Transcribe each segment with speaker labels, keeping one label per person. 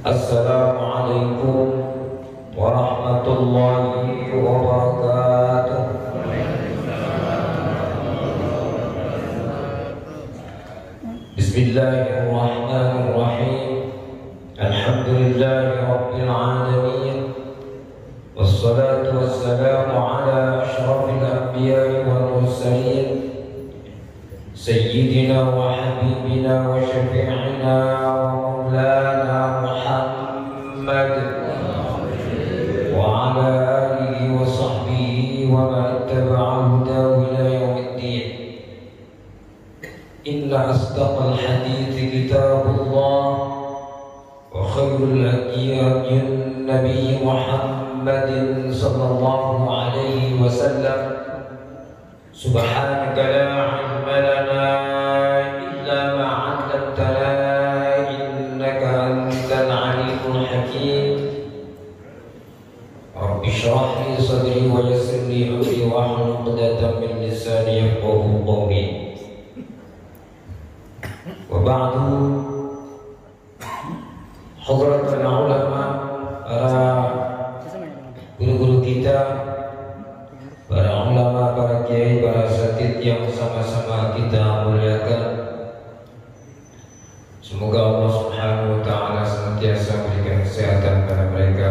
Speaker 1: Assalamualaikum warahmatullahi wabarakatuh. Bismillahirrahmanirrahim. Alhamdulillahi rabbil alamin. Wassalatu wassalamu ala asyrafil anbiya'i wal mursalin, sayyidina wa habibina wa syafi'ina wa maulana Muhammad wa ala alihi wa sahbihi wa man tabi'a hudahu ila yaumiddin. Inna asdaqal hadithi kitabullah wa khairul hadyi hadyun nabiy Muhammadin sallallahu alaihi wasallam. Subhanaka la ilma lana illa ma 'allamtana innaka antal alimul hakim. Rabbi shrah li sadri wa yassir li amri wahlul 'uqdatam min lisani yafqahu qawli. Wa ba'du, hadratul ulama, para guru-guru kita, para ulama, para kiai, para asatidz yang sama-sama kita muliakan. Semoga Allah Subhanahu wa taala senantiasa memberikan kesehatan pada mereka.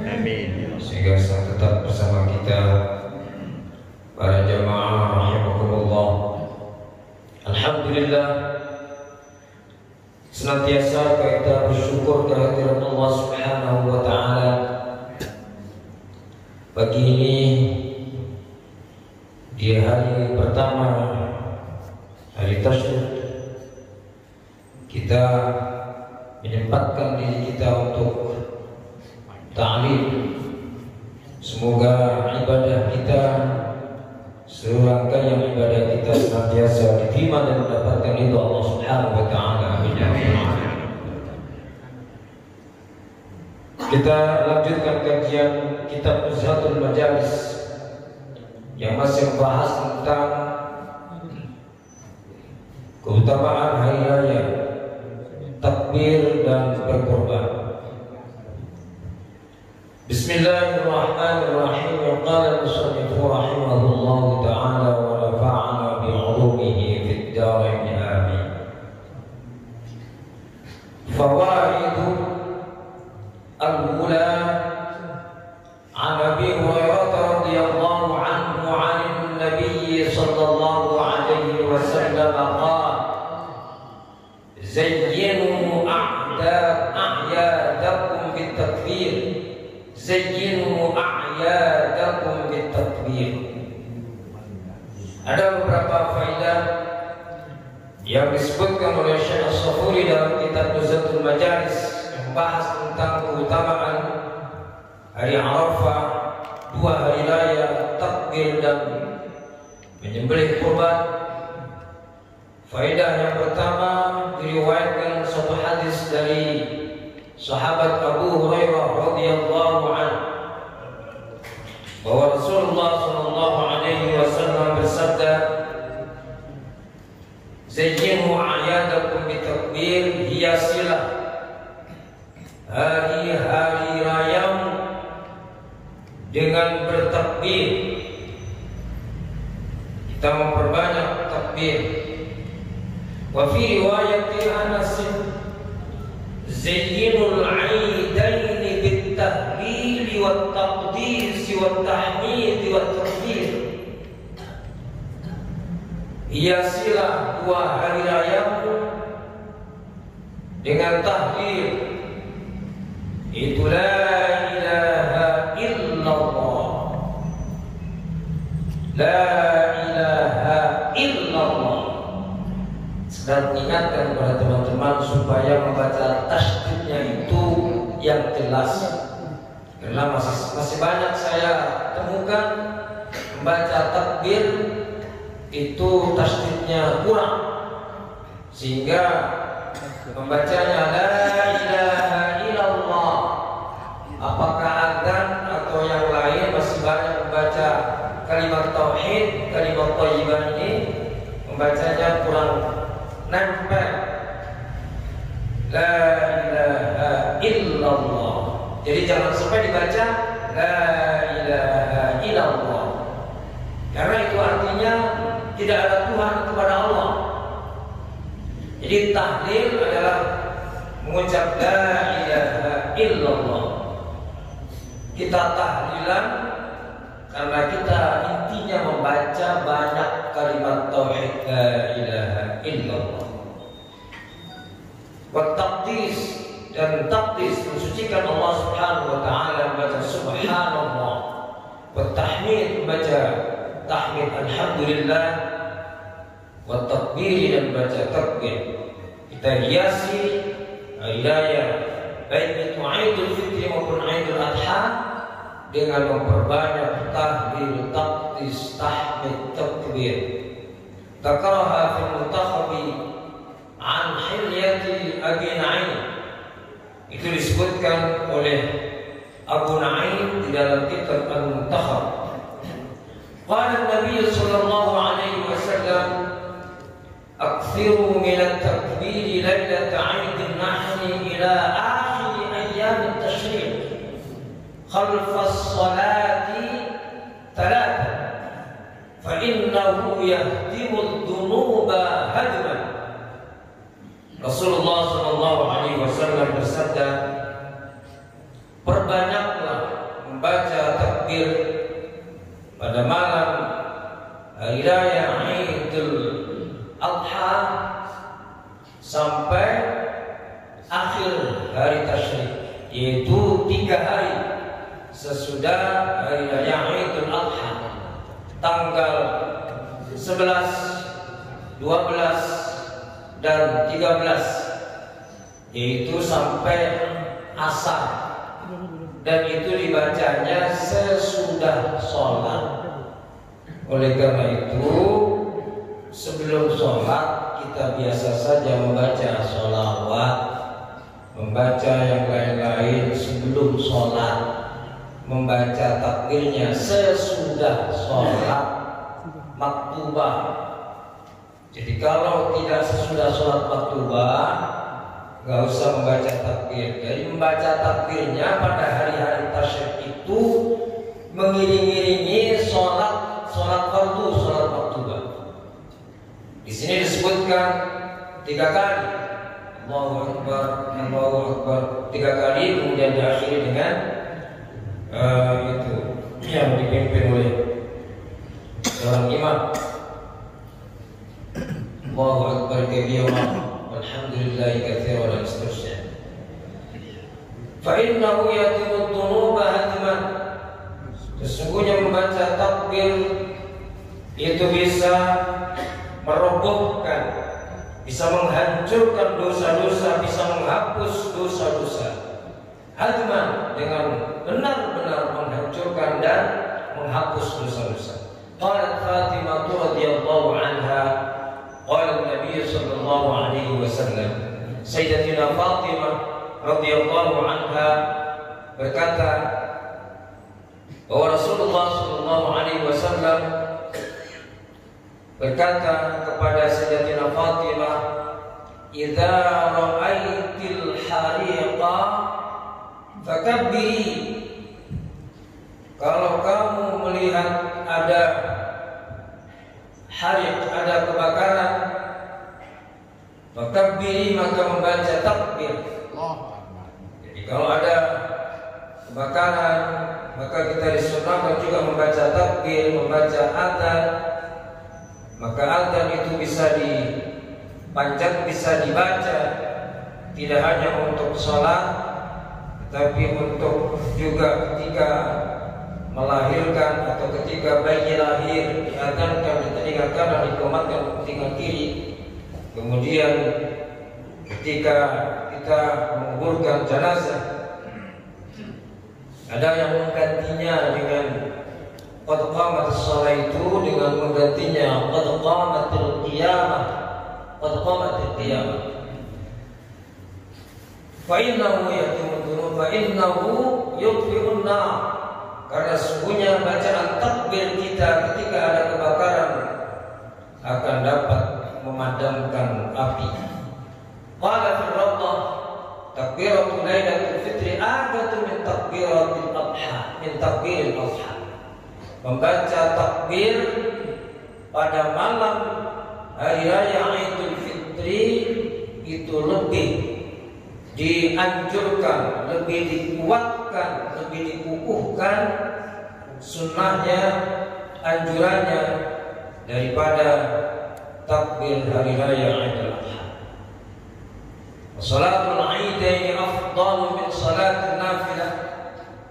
Speaker 1: Amin. Sehingga tetap bersama kita. Para jamaah rahimakumullah. Alhamdulillah, senantiasa kita bersyukur kehadiran Allah Subhanahu wa taala. Pagi ini di hari pertama, hari Tasyrik, kita menyempatkan diri kita untuk ta'lim. Semoga ibadah kita, seluruh rangkaian ibadah kita senantiasa diterima dan mendapatkan ridha Allah Subhanahu wa taala. Amin. Kita lanjutkan kajian kitab Nuzhatul Majalis yang masih membahas tentang keutamaan hari raya, takbir dan berkorban. Bismillahirrahmanirrahim. Qala al-musannif rahimahullahu ta'ala wa nafa'ana bi 'ulumihi fid dharain amin. Fawaidu al-ula an Abi Hurairah radhiyallahu anhu 'an an-nabiy sallallahu alaihi wasallam qala zayyinu a'yadakum bit-takbir, zayyinu a'yadakum bit-takbir. Ada beberapa faedah yang disebutkan oleh Syekh As-Safuri dalam kitab Nuzhatul Majalis yang membahas tentang keutamaan hari Arafah, dua hari raya, takbir dan menyembelih kurban. Faedah yang pertama, diriwayatkan satu hadis dari sahabat Abu Hurairah radhiyallahu anhu bahwa Rasulullah sallallahu alaihi wasallam bersabda, zayyinu a'yadakum bitakbir, hiasilah hari-hari rayamu dengan bertakbir. Kita memperbanyak takbir. Wa fi riwayati Anas, zayyinul 'aidaini bit-tahlil wat taqdis wat tahmid wat takbir. Hiasilah dua hari rayamu dengan tahlil, itu la ilaha illallah, la ilaha illallah. Dan ingatkan kepada teman-teman supaya membaca tasydidnya itu yang jelas, karena masih banyak saya temukan membaca takbir itu tasydidnya kurang, sehingga membacanya la ilaha illallah, apakah adzan atau yang lain, masih banyak membaca kalimat tauhid, kalimat thayyibah ini membacanya kurang nempel. La ilaha illallah. Jadi jangan sampai dibaca la ilaha illallah, karena itu artinya tidak ada Tuhan kepada Allah. Jadi tahlil adalah mengucap la ilaha illallah. Kita tahlilan karena kita intinya membaca banyak kalimat tauhid la ilaha illallah. Wa taqdis, dan taqdis mensucikan Allah Subhanahu wa taala, membaca subhanallah. Wa tahmid, membaca tahmid alhamdulillah. Wa takbir, dan membaca takbir. Kita hiasi hidayah baik itu Idul Fitri maupun Idul Adha dengan memperbanyak tahlil, taqdis, tahmid, takbir. Takaraha fil muntakhabi an hilyati Abi Na'im. Itu disebutkan oleh Abu Na'im di dalam kitab Al-Muntakhab. Qala Nabi sallallahu alaihi wasallam, akthiru min at-takbir lailat 'Eid an-Nahr ila akhir ayyam at-tashriq khalf as-salati thalatha fa innahu yahdimu ad-dhunuba hadman. Rasulullah sallallahu alaihi wasallam bersabda, perbanyaklah membaca takbir pada malam hari raya Idul Adha sampai akhir hari tasyrik, yaitu 3 hari sesudah hari raya Idul Adha, tanggal 11, 12 dan 13, yaitu sampai asar, dan itu dibacanya sesudah sholat. Oleh karena itu sebelum sholat kita biasa saja membaca sholawat, membaca yang lain-lain sebelum sholat, membaca takbirnya sesudah sholat maktubah. Jadi kalau tidak sesudah sholat maktubah, nggak usah membaca takbir. Jadi membaca takbirnya pada hari-hari tasyrik itu mengiring-iringi sholat fardu, sholat maktubah. Di sini disebutkan 3 kali, Allahu Akbar, Allahu Akbar, 3 kali, kemudian diakhiri dengan itu yang dipimpin oleh seorang imam. Allahu Akbar kabira walhamdulillahi katsiran, dan seterusnya. Fa innahu yatimu dhunuba hadman. Sesungguhnya membaca takbir itu bisa merobohkan, bisa menghancurkan dosa-dosa, bisa menghapus dosa-dosa. Hadman, dengan benar-benar menghancurkan dan menghapus dosa-dosa. Qalat Fatimah radhiyallahu anha, qala Nabi sallallahu alaihi wasallam, Sayyidatina Fatimah radhiyallahu anha berkata bahwa Rasulullah sallallahu alaihi wasallam berkata kepada Sayyidatina Fatimah, "Idza ra'aitil hariqa fakabbiri." Kalau kamu melihat ada hariq, ada kebakaran, fakabbiri, maka membaca takbir. Jadi kalau ada kebakaran, maka kita disunahkan juga membaca takbir, membaca adzan. Maka adzan itu bisa dipanjang, bisa dibaca, tidak hanya untuk sholat, tapi untuk juga ketika melahirkan atau ketika bayi lahir, diadzankan di telinga kanan, dikomatkan di telinga kiri. Kemudian ketika kita menguburkan jenazah, ada yang menggantinya dengan qad qamatis shalah, itu dengan menggantinya qad qamatil qiyamah, qad qamatil qiyamah. Fa innahu yatimu dzunub, fa innahu yutfi'un nar. Karena sesungguhnya bacaan takbir kita ketika ada kebakaran akan dapat memadamkan api. Qala fi Rawdah takbiratul Lailatul Fitri agatu min takbiratul adha, min takbiril adha. Membaca takbir pada malam hari raya Idul Fitri itu lebih dianjurkan, lebih dikuatkan, lebih dikukuhkan sunnahnya, anjurannya daripada takbir hari raya Idul Adha. Salatul Aidaini afdalu min salatin nafilah.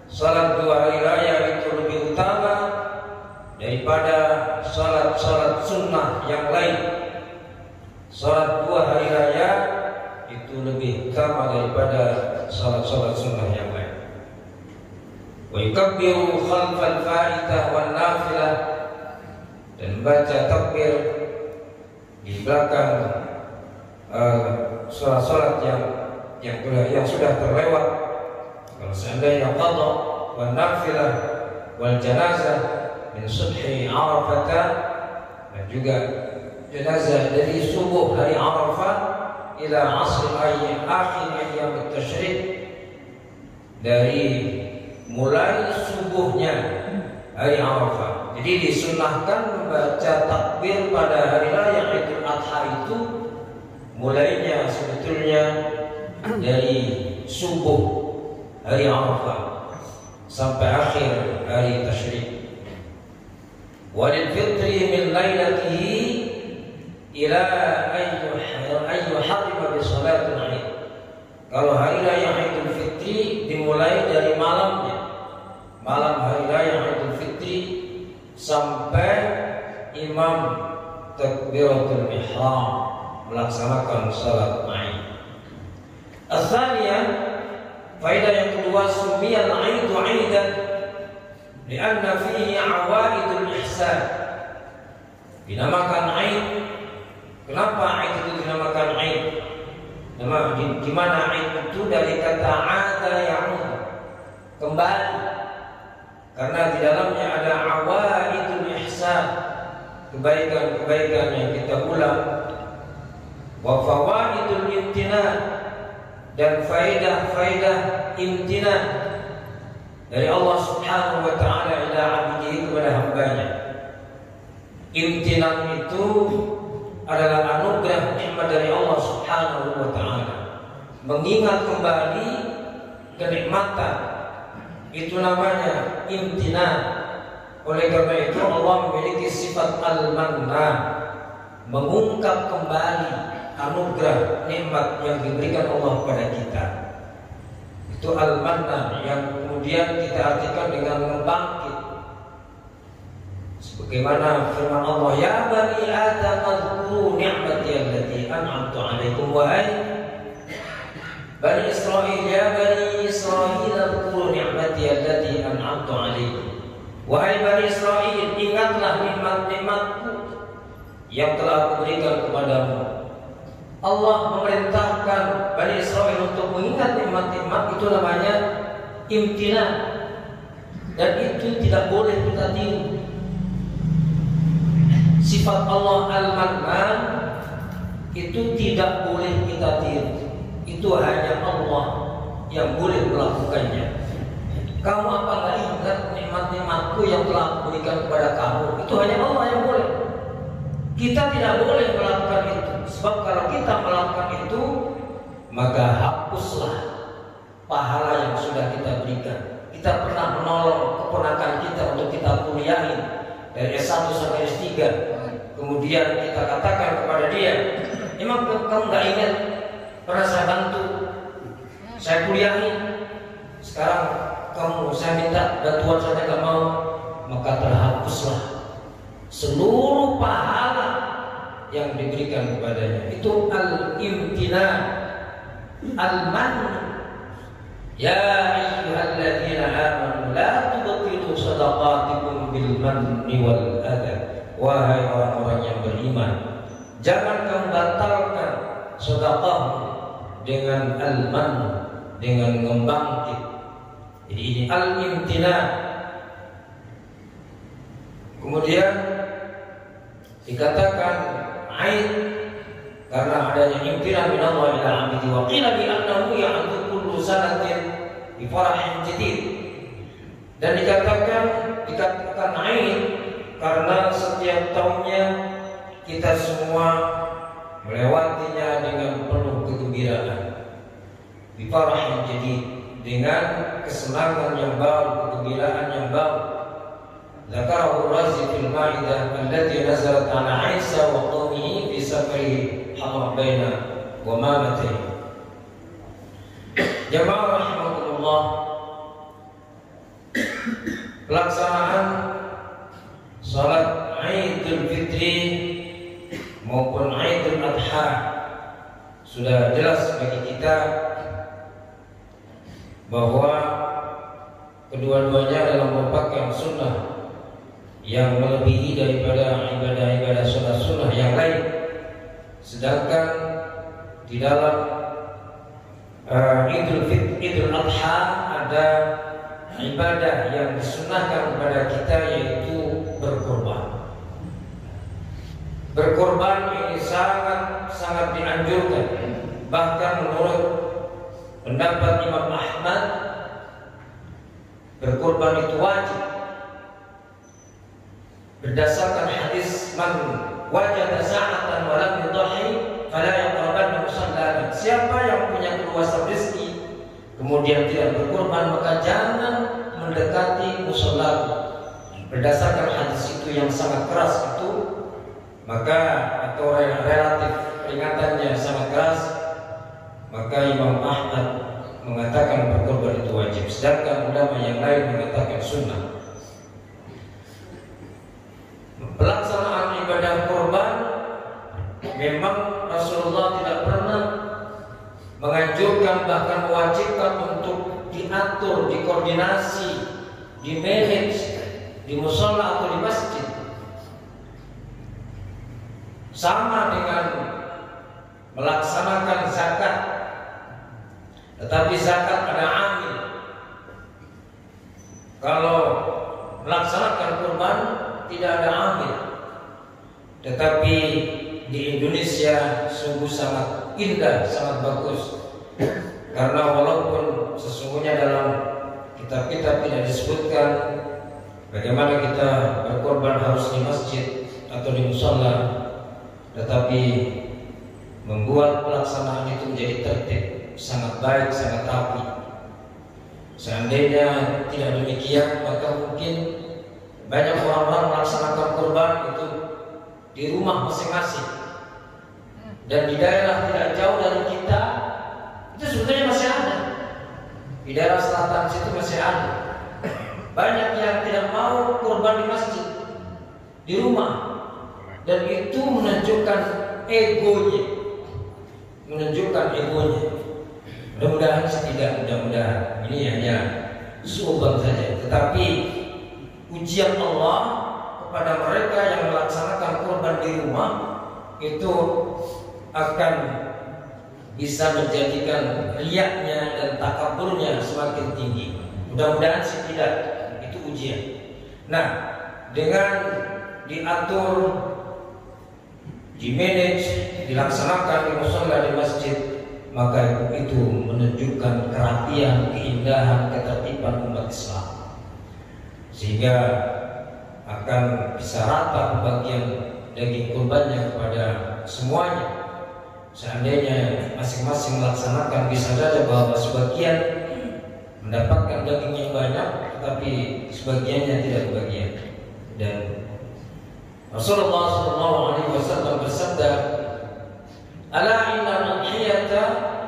Speaker 1: Salat dua hari raya itu lebih utama daripada salat-salat sunnah yang lain. Salat dua hari raya itu lebih utama daripada salat-salat sunnah yang lain. Wa yukabbiru khalfal fa'idah wan nafilah, dan baca takbir di belakang salat-salat yang sudah terlewat. Kalau seandainya qadha wan nafilah wal janazah min subhi Arafah, dan juga jenazah dari subuh hari Arafah ila asr akhir ayyam tasyrik, dari mulai subuhnya hari Arafah. Jadi disunnahkan membaca takbir pada hari raya Idul Adha itu mulainya sebetulnya dari subuh hari Arafah sampai akhir hari tasyrik. Walil fitri min lailatihi ila ayyuharrima bi salatil Id. Kalau hari raya Idul Fitri dimulai dari malamnya, malam hari raya Idul Fitri sampai imam takbiratul ihram melaksanakan salat Id. Asalnya faedah yang kedua, sumiyal Idu Idan lianna fihi awaidul ihsan. Dinamakan Id. Kenapa Id itu dinamakan Id? Di mana Id itu dari kata ada yang kembali, karena di dalamnya ada awaidul ihsan, kebaikan-kebaikan yang kita ulang, wa fawaidul imtina, dan faidah-faidah imtina dari Allah Subhanahu wa taala ila 'abdihi, kepada hambanya. Imtinan itu adalah anugerah nikmat dari Allah Subhanahu wa taala. Mengingat kembali kenikmatan itu namanya imtinan. Oleh karena itu Allah memiliki sifat al-mannan, mengungkap kembali anugerah nikmat yang diberikan Allah kepada kita. Itu al-mannan yang kemudian kita artikan dengan membangkit. Sebagaimana firman Allah, ya bani Adam adhkuru ni'mati allati an'amtu 'alaikum, wahai Bani Israil, ya Bani Israil adhkuru ni'mati allati an'amtu 'alaikum. Wahai Bani Israil, ingatlah nikmat-nikmatku yang telah aku berikan kepadamu. Allah memerintahkan Bani Israil untuk mengingat nikmat-nikmat, itu namanya imtinan, dan itu tidak boleh kita tiru. Sifat Allah al-mannan itu tidak boleh kita tiru. Itu hanya Allah yang boleh melakukannya. Kamu apa nggak ingat nikmat-nikmatku yang telah aku berikan kepada kamu? Itu hanya Allah yang boleh. Kita tidak boleh melakukan itu. Sebab kalau kita melakukan itu, maka hapuslah pahala yang sudah kita berikan. Kita pernah menolong keponakan kita untuk kita kuliahin dari S1 sampai S3. Kemudian kita katakan kepada dia, emang kamu nggak ingat pernah saya bantu, saya kuliahin, sekarang saya minta bantuan saja nggak mau, maka terhapuslah seluruh pahala yang diberikan kepadanya. Itu al-imtinan, al-man. Ya ayyuhalladzina amanu la tubtilu shadaqatikum bil manni wal adha. Wahai orang-orang yang beriman, jangan kamu batalkan sedekahmu dengan al-man, dengan membangkit. Jadi ini al-imtina. Kemudian dikatakan Aid karena adanya imtina min Allah ila 'abdihi, wa qila bi annahu ya'budu bi farahin jadid. Dan dikatakan Aid karena setiap tahunnya kita semua melewatinya dengan penuh kegembiraan. Bi farahin jadid, dengan kesenangan yang baru, kegembiraan yang baru. Zakarahu Razi fil Ma'idah allati nazalat ala Isa wa qaumihi fi safarihi hadra baina wa mamatayn. Jamaah rahimakumullah, pelaksanaan salat Idul Fitri maupun Idul Adha sudah jelas bagi kita bahwa kedua-duanya adalah merupakan sunnah yang melebihi daripada ibadah-ibadah sunnah-sunnah yang lain. Sedangkan di dalam Idul Adha ada ibadah yang disunnahkan kepada kita, yaitu berkorban. Berkorban ini sangat dianjurkan. Bahkan menurut pendapat Imam Ahmad, berkorban itu wajib. Berdasarkan hadis man wajada sa'atan wa lam yudhi fala yaqrabanna musallana. Siapa yang punya keluasan rezeki kemudian tidak berkorban, maka jangan mendekati musalla. Berdasarkan hadis itu yang sangat keras itu, maka atau relatif peringatannya sangat keras, maka Imam Ahmad mengatakan berkorban itu wajib, sedangkan ulama yang lain mengatakan sunnah. Pelaksanaan ibadah korban memang Rasulullah tidak pernah menganjurkan, bahkan mewajibkan untuk diatur, dikoordinasi, dimanage di mushola atau di masjid. Sama dengan melaksanakan zakat, tetapi zakat ada amil. Kalau melaksanakan kurban tidak ada amil. Tetapi di Indonesia sungguh sangat indah, sangat bagus. Karena walaupun sesungguhnya dalam kitab-kitab tidak disebutkan bagaimana kita berkorban harus di masjid atau di mushola, tetapi membuat pelaksanaan itu menjadi tertib, sangat baik, sangat rapi. Seandainya tidak demikian, maka mungkin banyak orang-orang melaksanakan kurban itu di rumah masing-masing, dan di daerah tidak jauh dari kita itu sebetulnya masih ada. Di daerah selatan situ masih ada. Banyak yang tidak mau kurban di masjid, di rumah, dan itu menunjukkan egonya, Mudah-mudahan tidak, mudah-mudahan ini hanya suudzon saja. Tetapi ujian Allah kepada mereka yang melaksanakan kurban di rumah itu akan bisa menjadikan riaknya dan takaburnya semakin tinggi. Mudah-mudahan sih tidak, itu ujian. Nah, dengan diatur, dimanage, dilaksanakan di mushola, di masjid, maka itu menunjukkan kerapian, keindahan, ketertiban umat Islam, sehingga akan bisa rata pembagian daging kurbannya kepada semuanya. Seandainya masing-masing melaksanakan, bisa saja bahwa sebagian mendapatkan daging yang banyak, tetapi sebagiannya tidak kebagian. Dan Rasulullah SAW bersabda, "Ala inna al-hiyata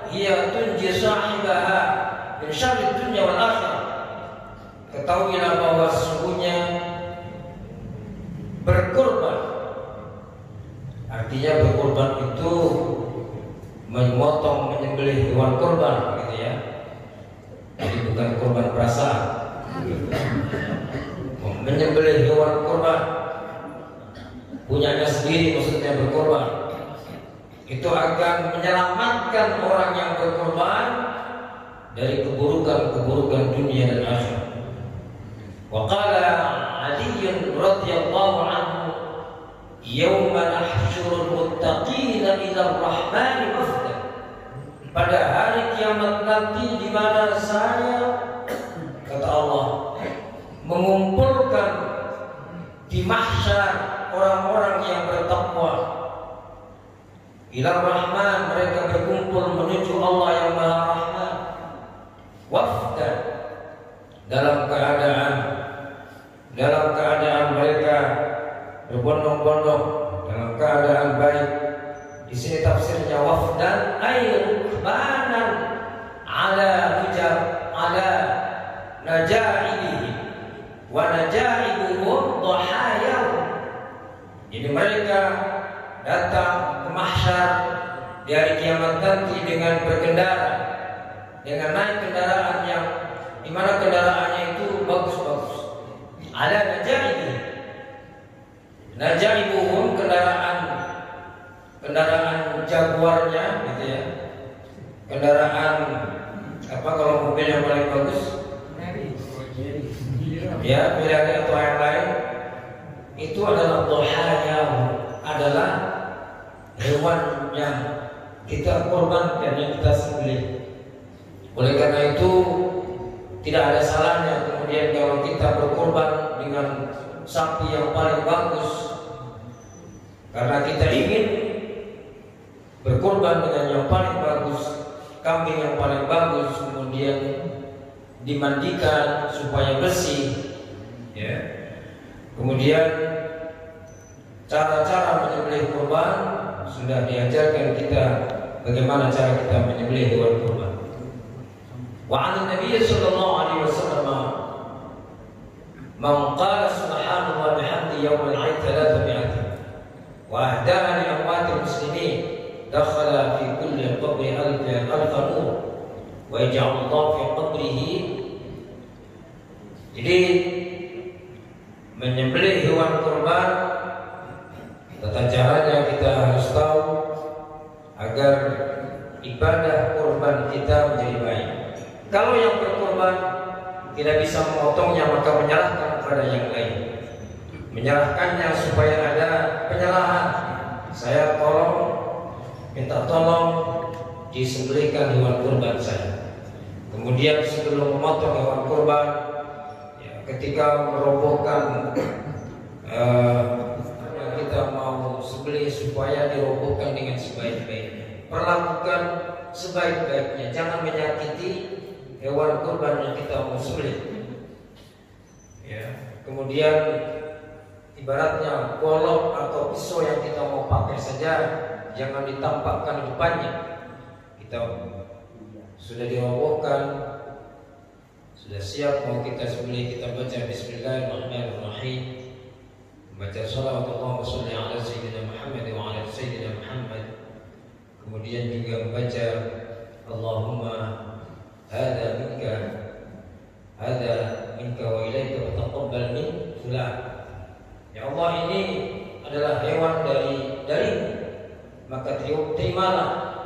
Speaker 1: hiya tunji sahibaha min syarri dunya wal akhirah." Ketahuilah bahwa sesungguhnya berkorban, artinya berkorban itu memotong, menyembelih hewan korban, gitu ya. Jadi bukan korban perasaan. Menyembelih hewan korban punyanya sendiri, maksudnya berkorban, itu akan menyelamatkan orang yang berkorban dari keburukan dunia dan akhirat. Wa qala Ali radhiyallahu anhu, "Yauma nahsyurul muttaqina ila ar-rahmani wafda." Pada hari kiamat nanti, di mana saya kata Allah, mengumpulkan di mahsyar orang-orang yang bertakwa. Ila Rahman, mereka berkumpul menuju Allah yang Maha Rahman. Wafdan, dalam keadaan mereka berbondong-bondong, dalam keadaan baik. Di sini tafsirnya wafdan ay rukbanan ala najaibihi wa najaibuhum dhahayahum. Jadi mereka datang ke mahsyar di hari kiamat nanti dengan berkendara, dengan naik kendaraan yang dimana kendaraannya itu bagus-bagus. Ala najaibihi, najaibuhum kendaraan Jaguarnya gitu ya. Kendaraan apa kalau mobil yang paling bagus? Ya, Ferrari atau yang lain. Itu adalah dhahaya, adalah hewan yang kita korbankan, yang kita sembelih. Oleh karena itu tidak ada salahnya kemudian kalau kita berkorban dengan sapi yang paling bagus, karena kita ingin berkorban dengan yang paling bagus, kambing yang paling bagus, kemudian dimandikan supaya bersih, ya. Kemudian cara-cara menyembelih kurban sudah diajarkan kita bagaimana cara kita menyembelih hewan kurban. Wa 'an Nabi sallallahu alaihi wasallam man qala subhanahu wa bihamdi yawm al-'id 300 wa ahdaha li amwatil muslimin dakhala fi kulli qabri alf nur wa yaj'al Allah fi qabrihi. Jadi menyembelih hewan kurban, tata caranya kita harus tahu agar ibadah kurban kita menjadi baik. Kalau yang berkurban tidak bisa memotongnya, maka menyerahkan kepada yang lain. Menyerahkannya supaya ada penyerahan. Saya minta tolong disembelihkan hewan kurban saya. Kemudian sebelum memotong hewan kurban, ketika merobohkan kita mau sembelih supaya dirobohkan dengan sebaik-baiknya. Perlakukan sebaik-baiknya, jangan menyakiti hewan kurban yang kita mau sembelih. Ya. Kemudian ibaratnya golok atau pisau yang kita mau pakai saja jangan ditampakkan depannya. Kita sudah dirobohkan, sudah siap mau kita sembelih, kita baca Bismillahirrahmanirrahim, membaca shalawat Allahumma sholli ala sayyidina Muhammad wa ala sayyidina Muhammad. Kemudian juga membaca Allahumma hadza minka wa ilaika wa taqabbal min fulan. Ya Allah, ini adalah hewan darimu, maka terimalah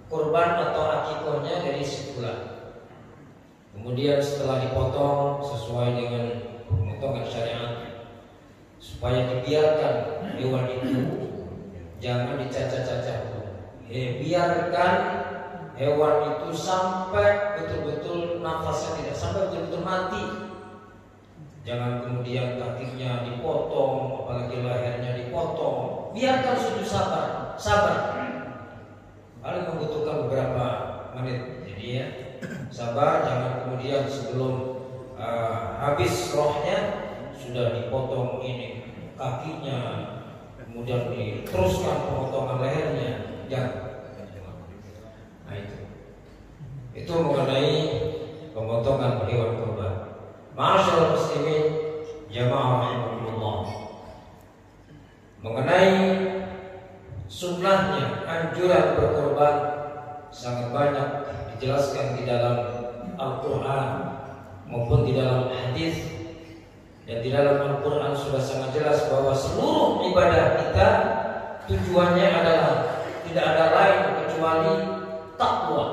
Speaker 1: kurban atau akikahnya dari si fulan. Kemudian setelah dipotong sesuai dengan pemotongan syariat, supaya dibiarkan hewan itu jangan dicacah-cacah. Biarkan hewan itu sampai betul-betul nafasnya tidak, sampai betul-betul mati. Jangan kemudian kakinya dipotong, apalagi lehernya dipotong. Biarkan sujud sabar. Paling membutuhkan beberapa menit. Jadi ya, sabar, jangan kemudian sebelum habis rohnya sudah dipotong ini kakinya, kemudian diteruskan pemotongan lehernya. Jangan. Nah, itu mengenai pemotongan hewan kurban. Ma'asyiral muslimin jamaah rahimakumullah. Mengenai sunnahnya anjuran berkorban sangat banyak dijelaskan di dalam Al-Quran maupun di dalam hadis. Dan di dalam Al-Quran sudah sangat jelas bahwa seluruh ibadah kita tujuannya adalah tidak ada lain kecuali takwa.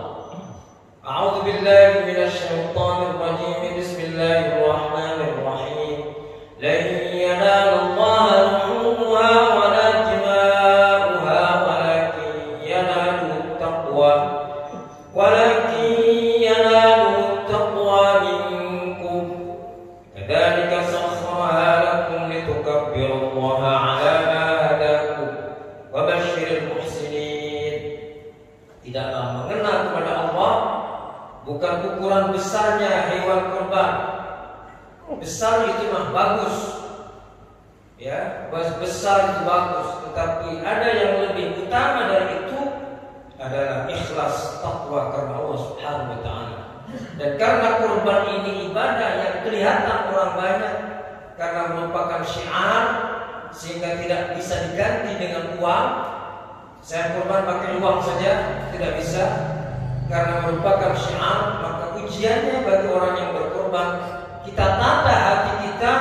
Speaker 1: A'udzu billahi minasyaitonir rajim. Bismillahirrahmanirrahim. Lan yanalallaha luhumuha wala dima'uha walakin yanaluhu taqwa minkum bukan ukuran besarnya hewan kurban. Besar itu mah bagus, ya, besar itu bagus. Tetapi ada yang lebih utama dari itu adalah ikhlas takwa karena Allah Subhanahu wa Ta'ala. Dan karena kurban ini ibadah yang kelihatan orang banyak, karena merupakan syiar sehingga tidak bisa diganti dengan uang. Saya kurban pakai uang saja tidak bisa, karena merupakan syiar. Maka ujiannya bagi orang yang berkurban, kita tata hati kita,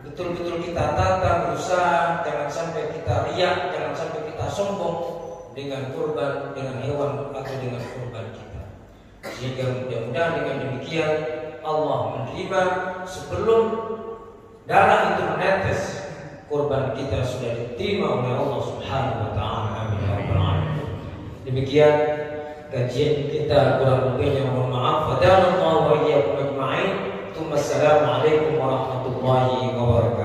Speaker 1: betul-betul kita tata, berusaha jangan sampai kita riak, jangan sampai kita sombong dengan kurban, dengan hewan atau dengan kurban kita. Sehingga mudah-mudahan dengan demikian Allah menerima sebelum darah itu menetes, kurban kita sudah diterima oleh Allah Subhanahu wa Ta'ala. Amin ya rabbal alamin. Demikian kajian kita, kurang lebihnya mohon maaf. Fadallahu wa iyyakum ajma'in. Assalamualaikum warahmatullahi wabarakatuh.